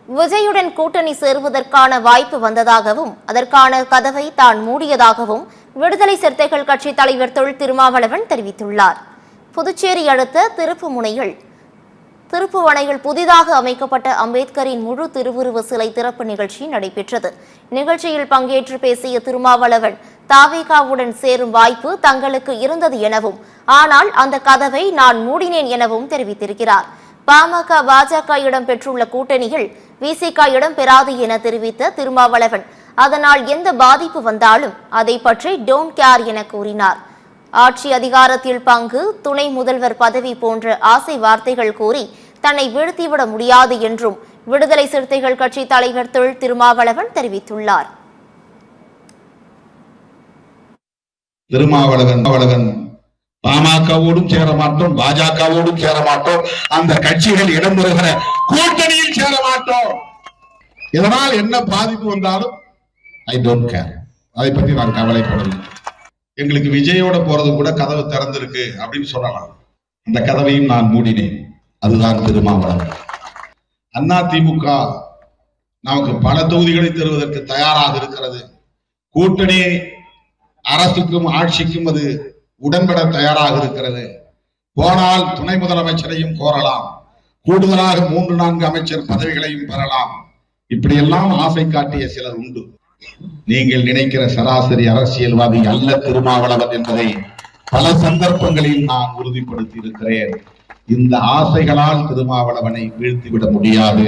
விஜயுடன் கூட்டணி சேருவதற்கான வாய்ப்பு வந்ததாகவும் அதற்கான கதவை தான் மூடியதாகவும் விடுதலை சிறுத்தைகள் கட்சி தலைவர் தொல் திருமாவளவன் தெரிவித்துள்ளார். புதுச்சேரி அடுத்த திருப்புவனையில் புதிதாக அமைக்கப்பட்ட அம்பேத்கரின் முழு திருவுருவ சிலை திறப்பு நிகழ்ச்சி நடைபெற்றது. நிகழ்ச்சியில் பங்கேற்று பேசிய திருமாவளவன், தாவேகாவுடன் சேரும் வாய்ப்பு தங்களுக்கு இருந்தது எனவும், ஆனால் அந்த கதவை நான் மூடினேன் எனவும் தெரிவித்திருக்கிறார். பாமக பாஜக இடம் பெற்றுள்ள கூட்டணியில் விசிக இடம் பெறாது என தெரிவித்த திருமாவளவன், அதனால் எந்த பாதிப்பு வந்தாலும் அதை பற்றி டோன்ட் கேர் என கூறினார். ஆட்சி அதிகாரத்தில் பங்கு, துணை முதல்வர் பதவி போன்ற ஆசை வார்த்தைகள் கூறி தன்னை வீழ்த்திவிட முடியாது என்றும் விடுதலை சிறுத்தைகள் கட்சி தலைவர் தொல் திருமாவளவன் தெரிவித்துள்ளார். திருமாவளவன் பாமகவோடும் சேர மாட்டோம், பாஜகவோடும் சேர மாட்டோம், அந்த கட்சிகள் இடம்பெறுகிற கூட்டணியில் சேர மாட்டோம். இதனால் என்ன பாதிப்பு வந்தாலும் ஐ டோன்ட் கேர், அதை பற்றி நான் கவலைப்படவில்லை. எங்களுக்கு விஜயோட போறது கூட கதவு திறந்திருக்கு அப்படின்னு சொல்லலாம். அந்த கதவையும் நான் மூடினேன். அதுதான் திருமாவளவன். அதிமுக நமக்கு பல தொகுதிகளை தருவதற்கு தயாராக இருக்கிறது. கூட்டணி அரசுக்கும் ஆட்சிக்கும் அது உடன்பட தயாராக இருக்கிறது. போனால் துணை முதலமைச்சரையும் கோரலாம், கூடுதலாக 3-4 அமைச்சர் பதவிகளையும் பெறலாம். இப்படியெல்லாம் ஆசை காட்டிய சிலர் உண்டு. நீங்கள் நினைக்கிற சராசரி அரசியல்வாதி அல்ல திருமாவளவன் என்பதை பல சந்தர்ப்பங்களில் நான் உறுதிப்படுத்தி இருக்கிறேன். இந்த ஆசைகளால் திருமாவளவனை வீழ்த்திவிட முடியாது.